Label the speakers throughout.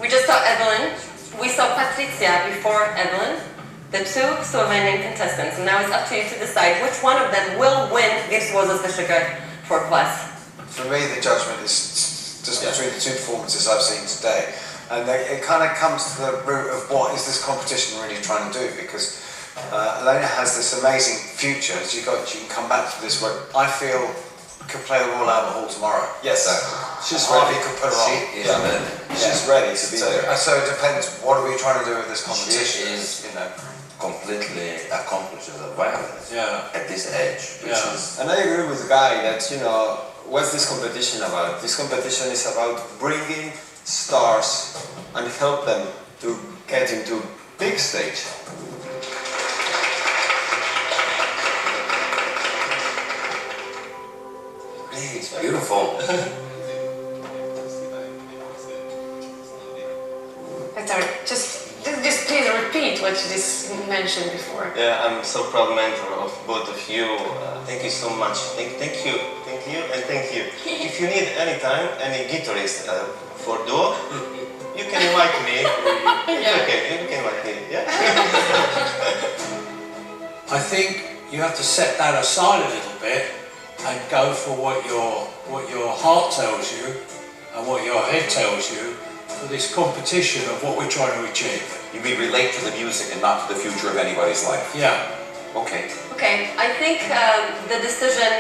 Speaker 1: We just saw Evelyn. We saw Patricija before Evelyn, the two Slovenian contestants, and now it's up to you to decide which one of them will win Virtuosos Vyššího for class.
Speaker 2: For me, the judgment is just between the two performances I've seen today. And it kind of comes to the root of what is this competition really trying to do, because Heleno has this amazing future. As you can come back to this, where I feel could play the Royal Albert Hall tomorrow.
Speaker 3: Yes,
Speaker 2: she's ready. Could put her on.
Speaker 3: She's ready to be there.
Speaker 2: So it depends. What are we trying to do with this competition?
Speaker 4: She is, completely accomplished as a violinist at this age.
Speaker 3: And I agree with the guy that what's this competition about? This competition is about bringing stars and help them to get into big stage.
Speaker 4: It's beautiful.
Speaker 1: Peter, just please repeat what you just mentioned before.
Speaker 5: Yeah, I'm so proud mentor of both of you. Thank you so much. Thank you, and thank you. If you need any time, any guitarist for duo, you can invite me. It's okay, you can invite me. Yeah.
Speaker 6: I think you have to set that aside a little bit and go for what your heart tells you and what your head tells you for this competition of what we're trying to achieve.
Speaker 7: You mean relate to the music and not to the future of anybody's life?
Speaker 6: Yeah.
Speaker 7: Okay.
Speaker 1: Okay, I think the decision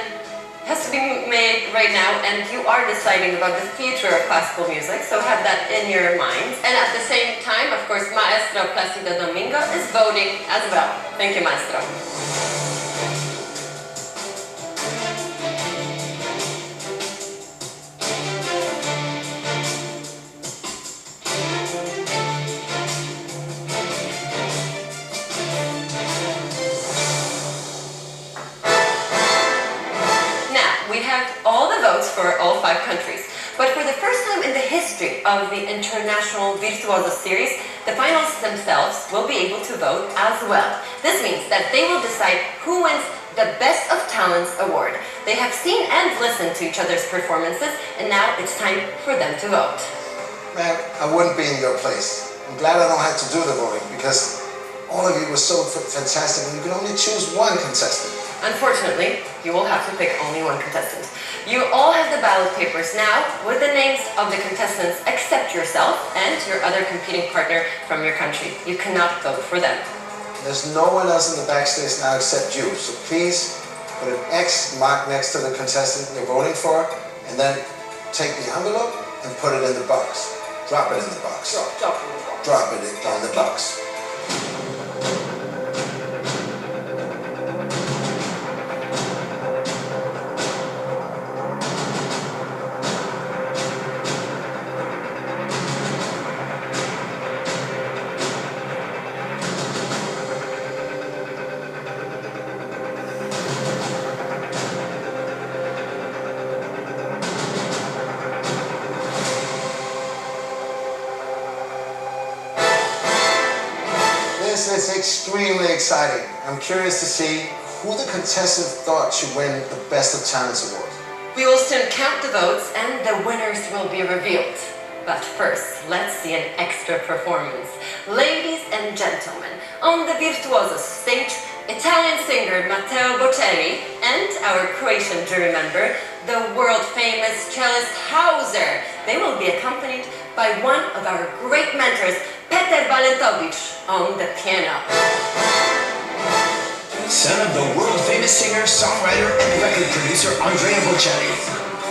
Speaker 1: has to be made right now, and you are deciding about the future of classical music, so have that in your minds. And at the same time, of course, Maestro Placido Domingo is voting as well. Thank you, Maestro. For all 5 countries. But for the first time in the history of the International Virtuoso Series, the finalists themselves will be able to vote as well. This means that they will decide who wins the Best of Talents award. They have seen and listened to each other's performances, and now it's time for them to vote.
Speaker 8: Man, I wouldn't be in your place. I'm glad I don't have to do the voting, because all of you were so fantastic and you can only choose one contestant.
Speaker 1: Unfortunately, you will have to pick only one contestant. You all have the ballot papers now with the names of the contestants except yourself and your other competing partner from your country. You cannot vote for them.
Speaker 8: There's no one else in the backstage now except you, so please put an X mark next to the contestant you're voting for, and then take the envelope and put it in the box. Drop it in the box. Drop it in the box. This is extremely exciting. I'm curious to see who the contestant thought should win the Best of Talents award.
Speaker 1: We will soon count the votes and the winners will be revealed. But first, let's see an extra performance. Ladies and gentlemen, on the Virtuosos stage, Italian singer Matteo Bocelli and our Croatian jury member, the world-famous cellist Hauser. They will be accompanied by one of our great mentors, Peter Valentovic, on the piano.
Speaker 9: Son of the world-famous singer, songwriter, and record producer Andrea Bocelli.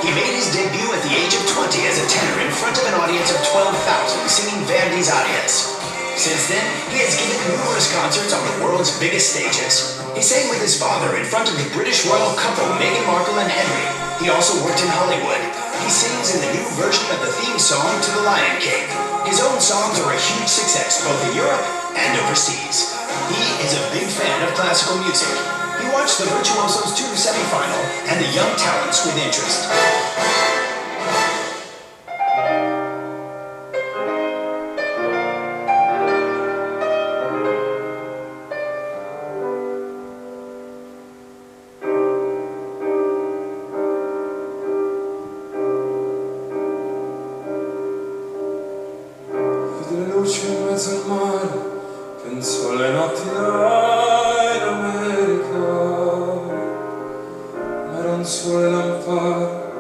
Speaker 9: He made his debut at the age of 20 as a tenor in front of an audience of 12,000 singing Verdi's arias. Since then, he has given numerous concerts on the world's biggest stages. He sang with his father in front of the British royal couple Meghan Markle and Henry. He also worked in Hollywood. He sings in the new version of the theme song to The Lion King. His own songs are a huge success both in Europe and overseas. He is a big fan of classical music. He watched the Virtuosos 2 semi-final and the young talents with interest.
Speaker 10: luce in mezzo al mare, penso alle notti là in America, ma era un sole lampare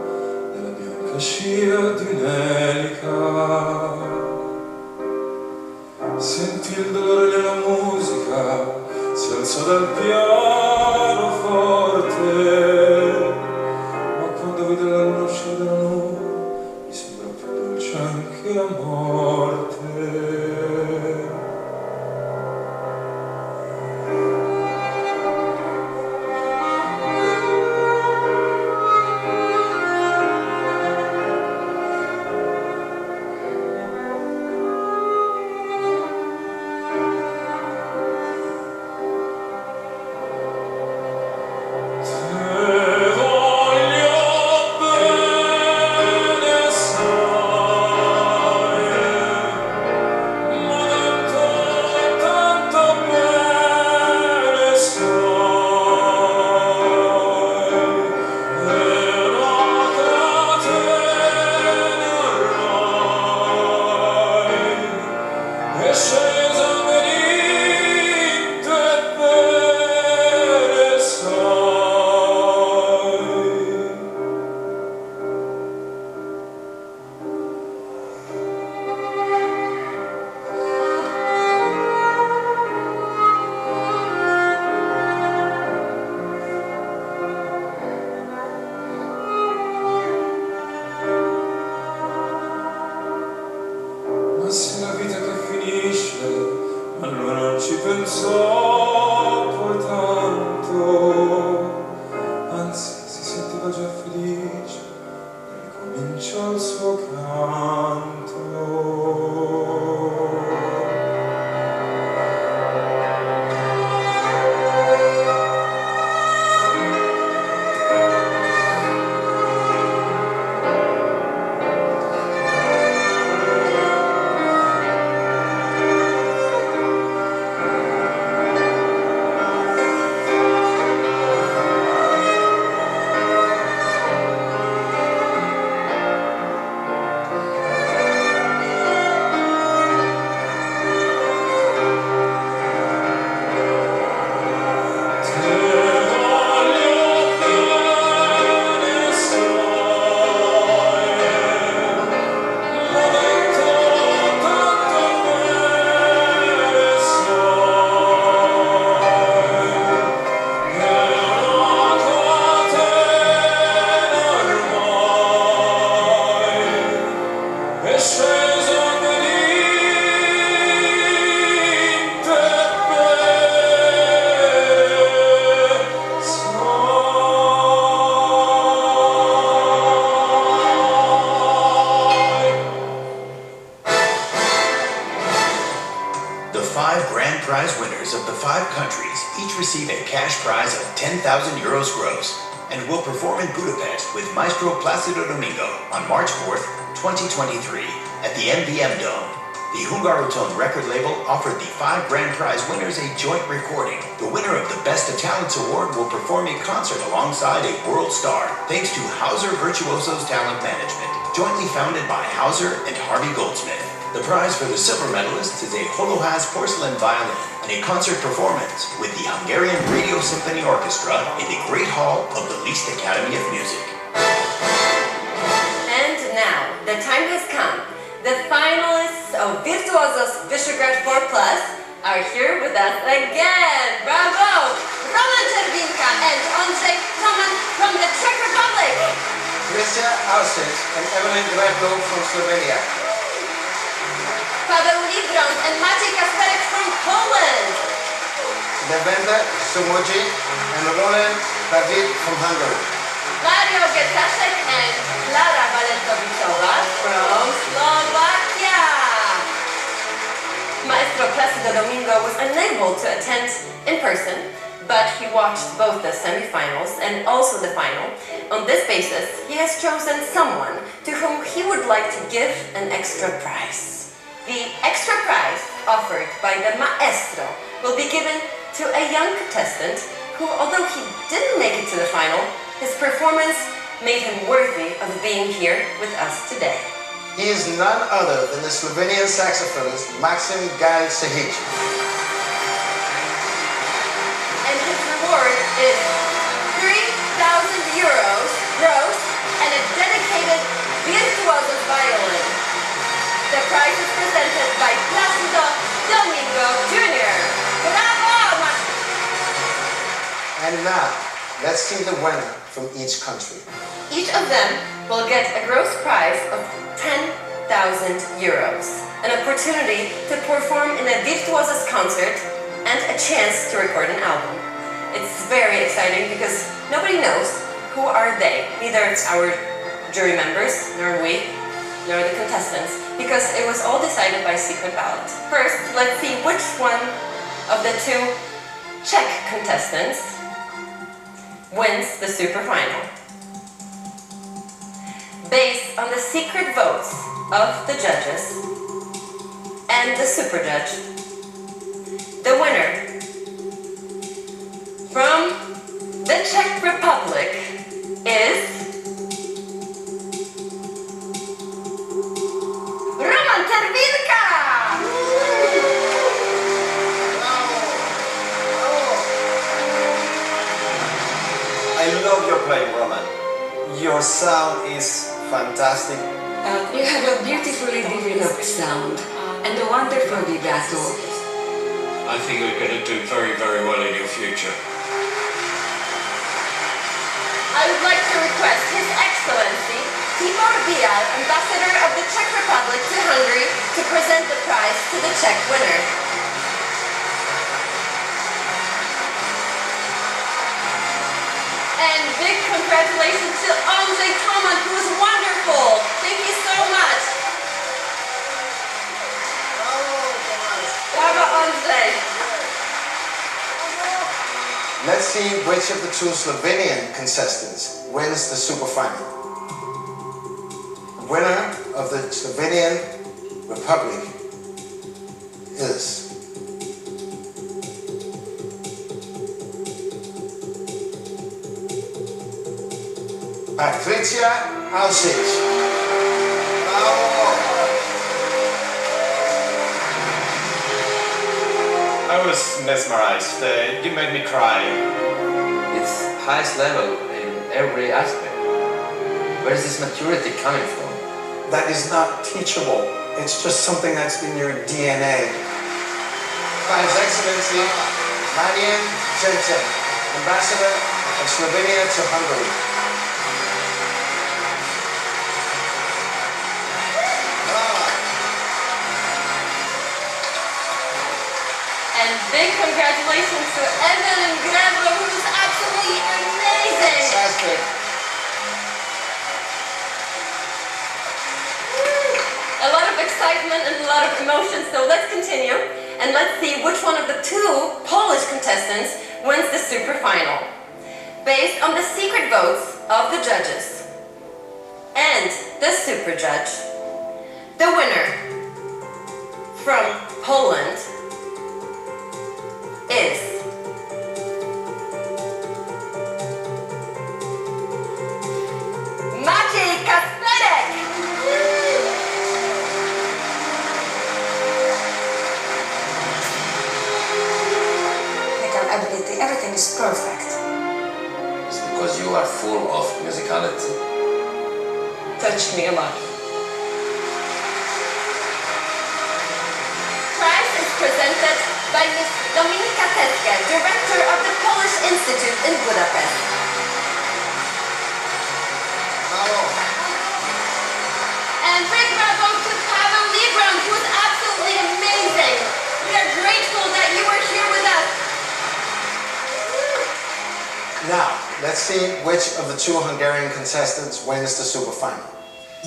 Speaker 10: nella bianca scia di un'elica. Sentì il dolore nella musica, si alzò dal pianoforte, ma quando vide la luna uscire dalla nuvola, mi sembrò più dolce anche la morte.
Speaker 9: On March 4th, 2023, at the MVM Dome. The Hungarotone record label offered the 5 grand prize winners a joint recording. The winner of the Best of Talents Award will perform a concert alongside a world star, thanks to Hauser Virtuoso's Talent Management, jointly founded by Hauser and Harvey Goldsmith. The prize for the silver medalists is a Holohaz porcelain violin and a concert performance with the Hungarian Radio Symphony Orchestra in the Great Hall of the Liszt Academy of Music.
Speaker 1: Now, the time has come. The finalists of Virtuosos Visegrad 4 Plus are here with us again. Bravo! Roman Czerwinka and Andrzej Toman from the Czech Republic.
Speaker 8: Patricija Avšič and Evelyn Gradlo from Slovenia.
Speaker 1: Paweł Librand and Maciej Kasperek from Poland.
Speaker 8: Devendra Sumoji and Roland David from Hungary.
Speaker 1: Mario Getaszek and Klara Walentowiczowa from Slovakia. Maestro Plácido Domingo was unable to attend in person, but he watched both the semi-finals and also the final. On this basis, he has chosen someone to whom he would like to give an extra prize. The extra prize offered by the maestro will be given to a young contestant who, although he didn't make it to the final, his performance made him worthy of being here with us today.
Speaker 8: He is none other than the Slovenian saxophonist Maxim Gal-Sehic.
Speaker 1: And his reward is 3,000 euros gross and a dedicated virtuoso violin. The prize is presented by Plácido Domingo Jr. Bravo!
Speaker 8: And now, let's see the winner from each country.
Speaker 1: Each of them will get a gross prize of 10,000 euros, an opportunity to perform in a virtuoso's concert, and a chance to record an album. It's very exciting because nobody knows who are they. Neither our jury members, nor we, nor the contestants, because it was all decided by secret ballot. First, let's see which one of the two Czech contestants wins the super final. Based on the secret votes of the judges and the super judge, the winner from the Czech Republic is
Speaker 3: I love your playing, Roman. Your sound is fantastic.
Speaker 11: You have a beautifully developed sound and a wonderful vibrato.
Speaker 6: I think you're going to do very, very well in your future.
Speaker 1: I would like to request His Excellency Tibor Bial, Ambassador of the Czech Republic to Hungary, to present the prize to the Czech winner. And big congratulations to Andrzej Toman, who was wonderful. Thank you so much. Bravo, Andrzej.
Speaker 8: Let's see which of the two Slovenian contestants wins the super final. The winner of the Slovenian Republic is Patricija Avšič.
Speaker 5: I was mesmerized. You made me cry.
Speaker 4: It's highest level in every aspect. Where is this maturity coming from?
Speaker 8: That is not teachable. It's just something that's in your DNA. By His Excellency Marjanom Grdadolnikom, Ambassador of Slovenia to Hungary.
Speaker 1: And big congratulations to Evelyn Gradlo, who was absolutely amazing.
Speaker 8: Fantastic.
Speaker 1: A lot of excitement and a lot of emotion, so let's continue. And let's see which one of the two Polish contestants wins the super final. Based on the secret votes of the judges and the super judge, the winner from Poland is
Speaker 11: ability, everything is perfect.
Speaker 4: It's because you are full of musicality.
Speaker 1: Touched me a lot. Prize is presented by Ms. Dominika Teske, Director of the Polish Institute in Budapest.
Speaker 8: Bravo.
Speaker 1: And big bravo to Pavel Libran, who was absolutely amazing. We are grateful that you were here with us.
Speaker 8: Now, let's see which of the two Hungarian contestants wins the super final.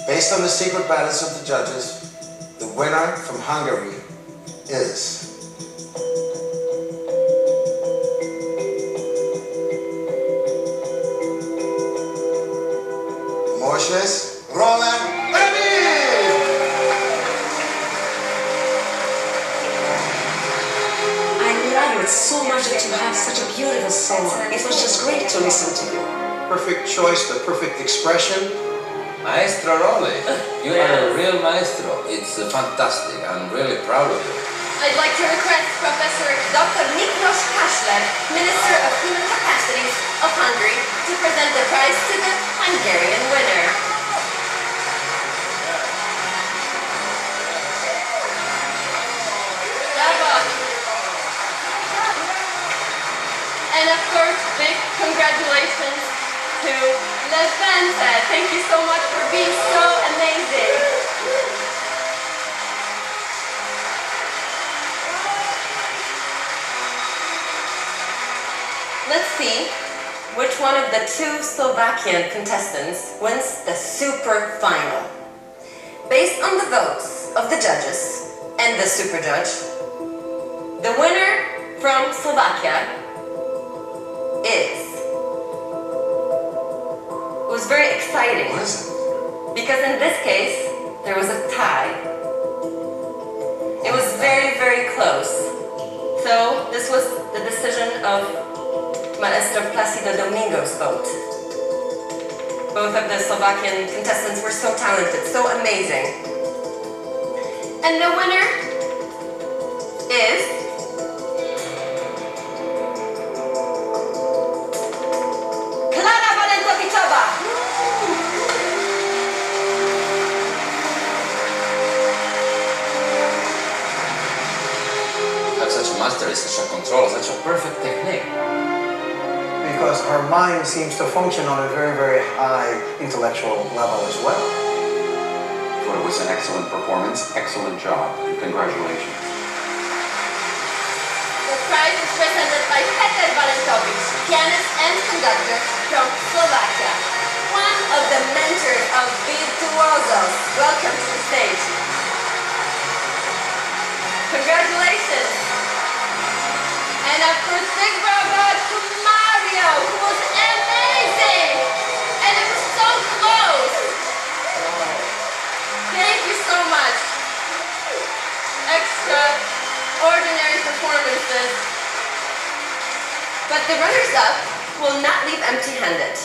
Speaker 8: Based on the secret ballots of the judges, the winner from Hungary is Moses Roland Rudi!
Speaker 11: I love it so much that you have such a beautiful soul. It was just great to listen to you.
Speaker 8: Perfect choice, the perfect expression.
Speaker 4: Maestro Rolli, you are a real maestro. It's fantastic. I'm really proud of you.
Speaker 1: I'd like to request Professor Dr. Miklos Kásler, Minister of Human Capacities of Hungary, to present the prize to the Hungarian winner. Bravo! And of course, big congratulations to Le Fanta. Thank you so much for being so amazing. Let's see which one of the two Slovakian contestants wins the super final. Based on the votes of the judges and the super judge, the winner from Slovakia is... It was very exciting.
Speaker 2: What is it?
Speaker 1: Because in this case, there was a tie. It was very, very close. So this was the decision of Maestro Placido Domingo's vote. Both of the Slovakian contestants were so talented, so amazing. And the winner is... Klara Valentovicova!
Speaker 4: You have such a mastery, such a control, such a perfect technique.
Speaker 8: Because her mind seems to function on a very, very high intellectual level as well.
Speaker 7: Well, it was an excellent performance, excellent job. Congratulations.
Speaker 1: The prize is presented by Peter Valentovic, pianist and conductor from Slovakia. One of the mentors of virtuosos. Welcome to the stage. Congratulations. And of course, big bravo to Mario, who was amazing. And it was so close. Thank you so much. Extraordinary performances. But the runners-up will not leave empty-handed.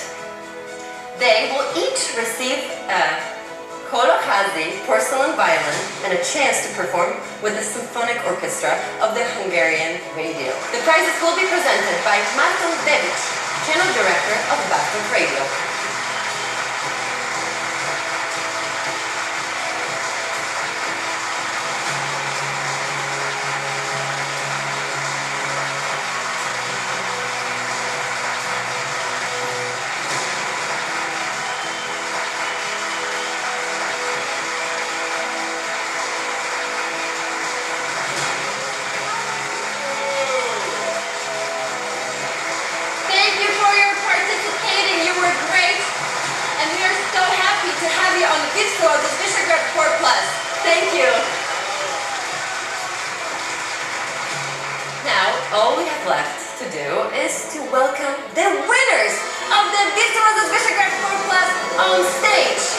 Speaker 1: They will each receive a Kolohazi porcelain violin and a chance to perform with the symphonic orchestra of the Hungarian radio. The prizes will be presented by Marjanom Grdadolnikom, channel director of Vsak Radio. Thank you. Now, all we have left to do is to welcome the winners of the Virtuosos Visegrad 4 Plus on stage.